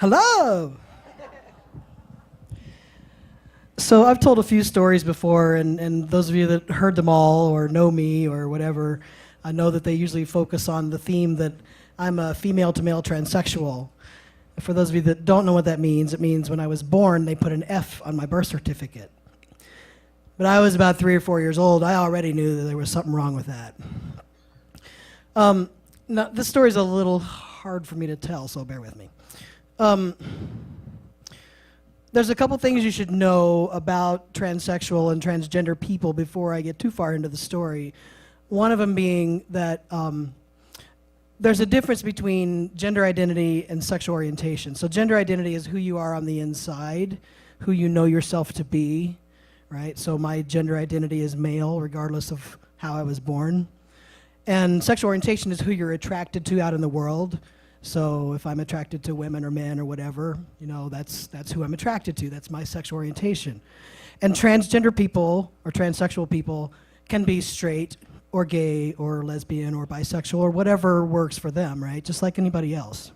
Hello! So I've told a few stories before, and those of you that heard them all or know me or whatever, I know that they usually focus on the theme that I'm a female-to-male transsexual. For those of you that don't know what that means, it means when I was born, they put an F on my birth certificate. But I was about 3 or 4 years old. I already knew that there was something wrong with that. Now, this story's a little hard for me to tell, so bear with me. There's a couple things you should know about transsexual and transgender people before I get too far into the story. One of them being that there's a difference between gender identity and sexual orientation. So gender identity is who you are on the inside, who you know yourself to be, right? So my gender identity is male, regardless of how I was born. And sexual orientation is who you're attracted to out in the world. So if I'm attracted to women or men or whatever, you know, that's who I'm attracted to. That's my sexual orientation. And transgender people or transsexual people can be straight or gay or lesbian or bisexual or whatever works for them, right? Just like anybody else.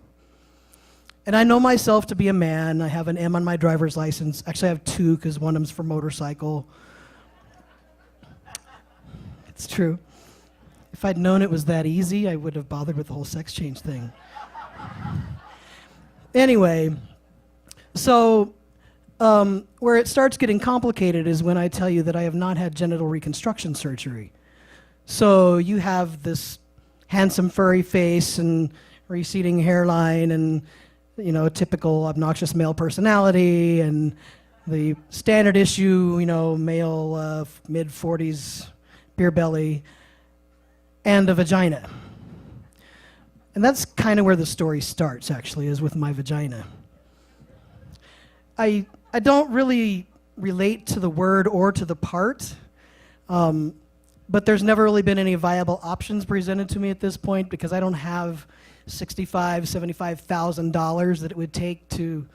And I know myself to be a man. I have an M on my driver's license. Actually, I have 2 because one of them's for motorcycle. It's true. If I'd known it was that easy, I would have bothered with the whole sex change thing. Anyway, so where it starts getting complicated is when I tell you that I have not had genital reconstruction surgery. So you have this handsome furry face and receding hairline and, you know, typical obnoxious male personality and the standard issue, you know, male mid-40s beer belly and a vagina. And that's kind of where the story starts, actually, is with my vagina. I don't really relate to the word or to the part, but there's never really been any viable options presented to me at this point because I don't have $65,000, $75,000 that it would take to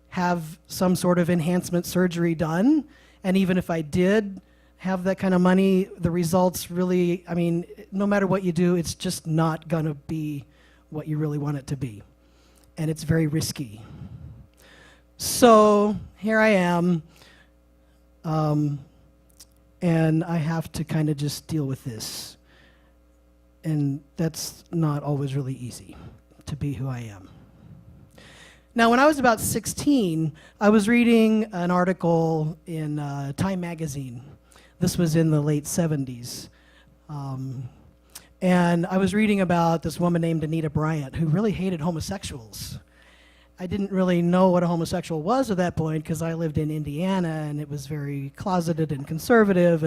have some sort of enhancement surgery done. And even if I did have that kind of money, the results really, I mean, no matter what you do, it's just not going to be what you really want it to be. And it's very risky. So here I am, and I have to kind of just deal with this. And that's not always really easy to be who I am. Now, when I was about 16, I was reading an article in Time magazine. This was in the late 70s. And I was reading about this woman named Anita Bryant who really hated homosexuals. I didn't really know what a homosexual was at that point because I lived in Indiana and it was very closeted and conservative.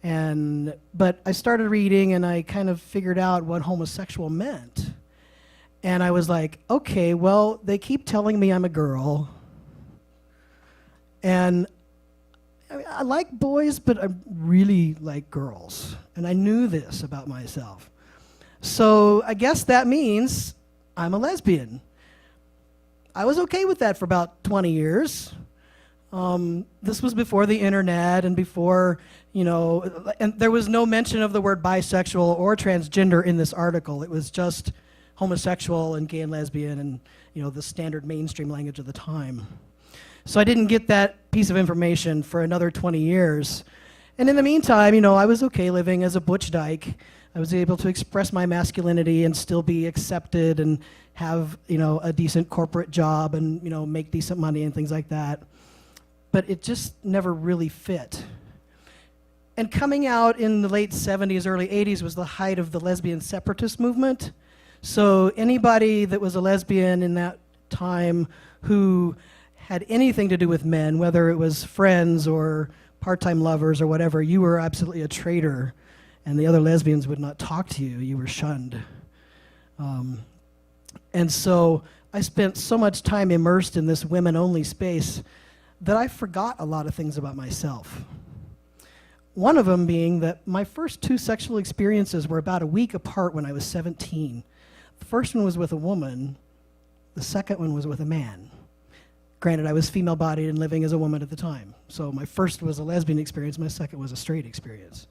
But I started reading and I kind of figured out what homosexual meant. And I was like, okay, well, they keep telling me I'm a girl. And I like boys, but I really like girls. And I knew this about myself. So I guess that means I'm a lesbian. I was okay with that for about 20 years. This was before the internet and before, you know, and there was no mention of the word bisexual or transgender in this article. It was just homosexual and gay and lesbian and, you know, the standard mainstream language of the time. So I didn't get that piece of information for another 20 years. And in the meantime, you know, I was okay living as a butch dyke. I was able to express my masculinity and still be accepted and have, you know, a decent corporate job and, you know, make decent money and things like that. But it just never really fit. And coming out in the late 70s, early 80s was the height of the lesbian separatist movement. So anybody that was a lesbian in that time who had anything to do with men, whether it was friends or part-time lovers or whatever, you were absolutely a traitor, and the other lesbians would not talk to you. You were shunned. And so I spent so much time immersed in this women-only space that I forgot a lot of things about myself. One of them being that my first 2 sexual experiences were about a week apart when I was 17. The first one was with a woman. The second one was with a man. Granted, I was female-bodied and living as a woman at the time. So my first was a lesbian experience, my second was a straight experience.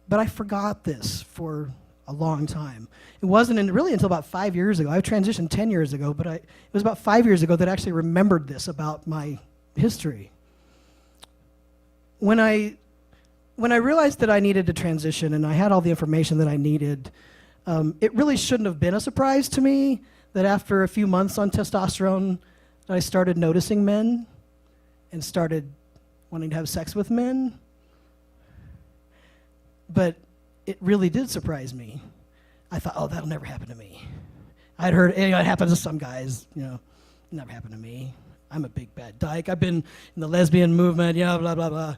But I forgot this for a long time. It wasn't really until about 5 years ago. I transitioned 10 years ago, but it was about 5 years ago that I actually remembered this about my history. When I realized that I needed to transition and I had all the information that I needed, it really shouldn't have been a surprise to me that after a few months on testosterone, I started noticing men and started wanting to have sex with men. But it really did surprise me. I thought, oh, that'll never happen to me. I'd heard it happens to some guys, it never happened to me. I'm a big bad dyke. I've been in the lesbian movement, blah, blah, blah.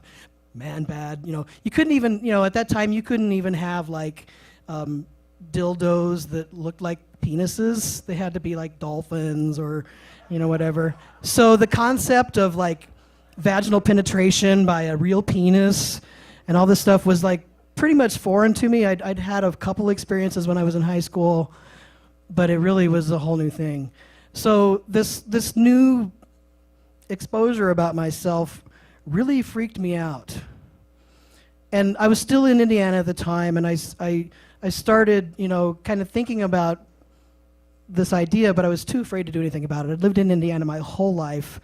Man bad, You couldn't even, at that time, you couldn't even have like dildos that looked like penises. They had to be like dolphins or, whatever. So the concept of like vaginal penetration by a real penis and all this stuff was like pretty much foreign to me. I'd had a couple experiences when I was in high school, but it really was a whole new thing. So this new exposure about myself really freaked me out. And I was still in Indiana at the time, and I started, kind of thinking about this idea, but I was too afraid to do anything about it. I'd lived in Indiana my whole life,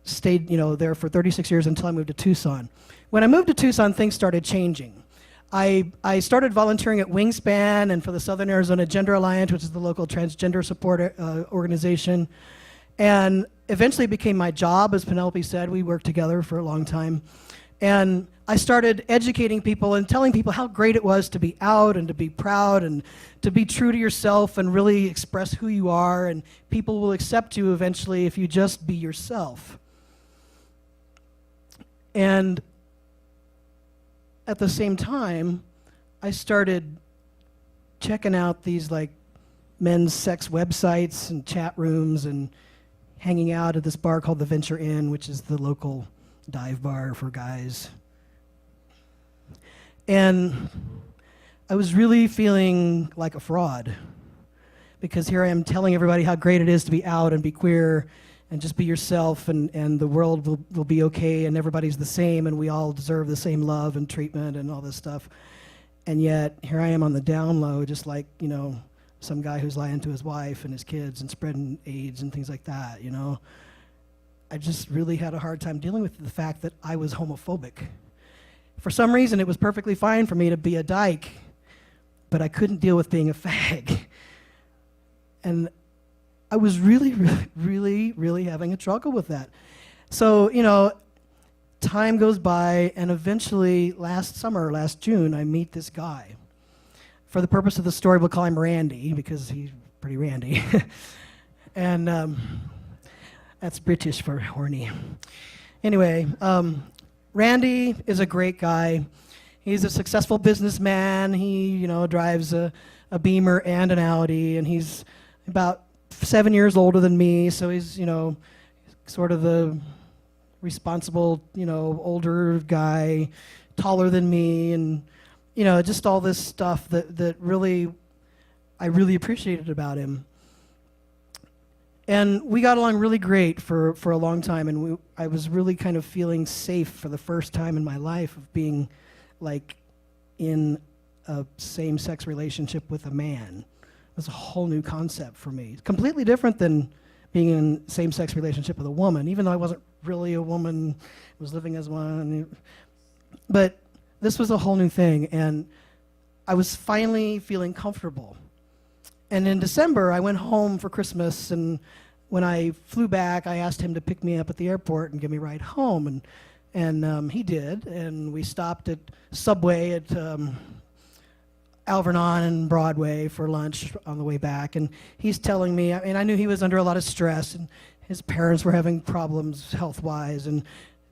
stayed, there for 36 years until I moved to Tucson. When I moved to Tucson, things started changing. I started volunteering at Wingspan and for the Southern Arizona Gender Alliance, which is the local transgender support organization. And eventually it became my job, as Penelope said. We worked together for a long time. And I started educating people and telling people how great it was to be out and to be proud and to be true to yourself and really express who you are. And people will accept you eventually if you just be yourself. And at the same time, I started checking out these like men's sex websites and chat rooms and hanging out at this bar called the Venture Inn, which is the local dive bar for guys. And I was really feeling like a fraud because here I am telling everybody how great it is to be out and be queer and just be yourself, and the world will be okay, and everybody's the same, and we all deserve the same love and treatment and all this stuff. And yet, here I am on the down low, just like, some guy who's lying to his wife and his kids and spreading AIDS and things like that, I just really had a hard time dealing with the fact that I was homophobic. For some reason, it was perfectly fine for me to be a dyke, but I couldn't deal with being a fag. And I was really, really, really, really having a struggle with that. So, time goes by, and eventually last June, I meet this guy. For the purpose of the story, we'll call him Randy, because he's pretty randy. And that's British for horny. Anyway, Randy is a great guy. He's a successful businessman. He, drives a Beamer and an Audi, and he's about 7 years older than me, so he's, sort of the responsible, older guy, taller than me, and, just all this stuff that really, I really appreciated about him. And we got along really great for a long time, and I was really kind of feeling safe for the first time in my life of being, like, in a same-sex relationship with a man. It was a whole new concept for me. Completely different than being in same-sex relationship with a woman, even though I wasn't really a woman, was living as one. But this was a whole new thing, and I was finally feeling comfortable. And in December, I went home for Christmas, and when I flew back, I asked him to pick me up at the airport and give me a ride home, and he did, and we stopped at Subway at Alvernon and Broadway for lunch on the way back, and he's telling me, I knew he was under a lot of stress, and his parents were having problems health-wise, and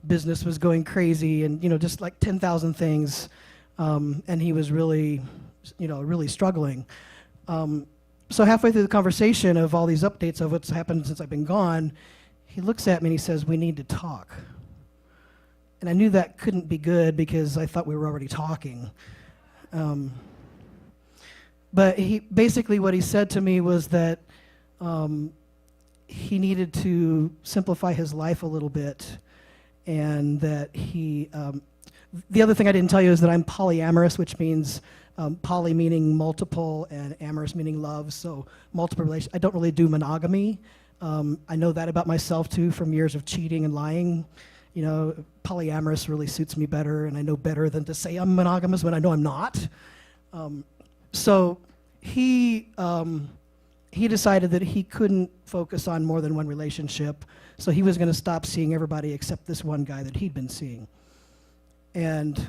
business was going crazy, and just like 10,000 things, and he was really, really struggling. So halfway through the conversation of all these updates of what's happened since I've been gone, he looks at me and he says, "We need to talk." And I knew that couldn't be good because I thought we were already talking. But basically what he said to me was that he needed to simplify his life a little bit, and that the other thing I didn't tell you is that I'm polyamorous, which means Poly meaning multiple and amorous meaning love, so multiple relations. I don't really do monogamy. I know that about myself too from years of cheating and lying. You know, polyamorous really suits me better, and I know better than to say I'm monogamous when I know I'm not. So he decided that he couldn't focus on more than one relationship, so he was going to stop seeing everybody except this one guy that he'd been seeing. And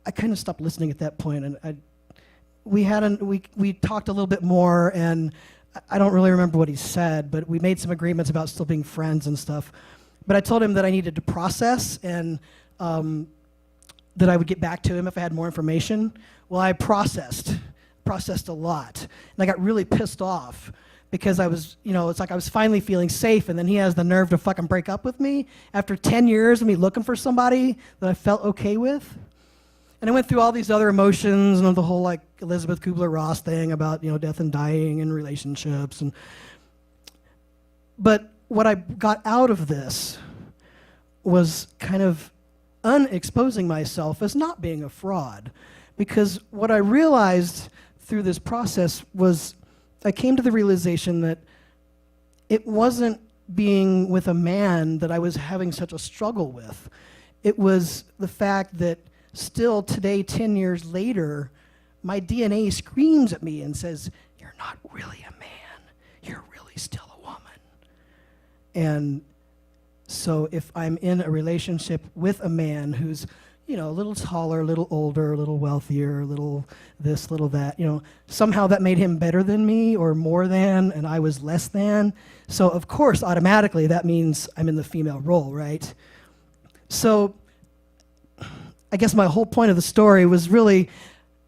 I kind of stopped listening at that point, and we talked a little bit more, and I don't really remember what he said, but we made some agreements about still being friends and stuff. But I told him that I needed to process, and that I would get back to him if I had more information. Well, I processed a lot, and I got really pissed off because I was, it's like I was finally feeling safe, and then he has the nerve to fucking break up with me after 10 years of me looking for somebody that I felt okay with. And I went through all these other emotions and the whole like Elizabeth Kubler-Ross thing about, death and dying and relationships. But what I got out of this was kind of unexposing myself as not being a fraud. Because what I realized through this process was I came to the realization that it wasn't being with a man that I was having such a struggle with. It was the fact that still today, 10 years later, my DNA screams at me and says, "You're not really a man. You're really still a woman." And so if I'm in a relationship with a man who's, a little taller, a little older, a little wealthier, a little this, little that, somehow that made him better than me or more than, and I was less than. So of course, automatically, that means I'm in the female role, right? So I guess my whole point of the story was really,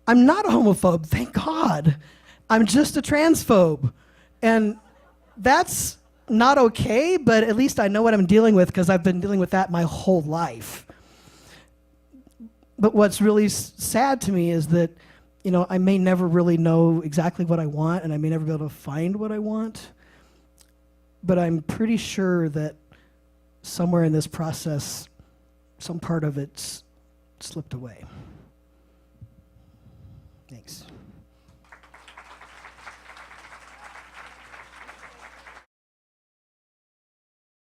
I'm not a homophobe, thank God. I'm just a transphobe. And that's not okay, but at least I know what I'm dealing with because I've been dealing with that my whole life. But what's really sad to me is that, I may never really know exactly what I want, and I may never be able to find what I want. But I'm pretty sure that somewhere in this process, some part of it's slipped away. Thanks.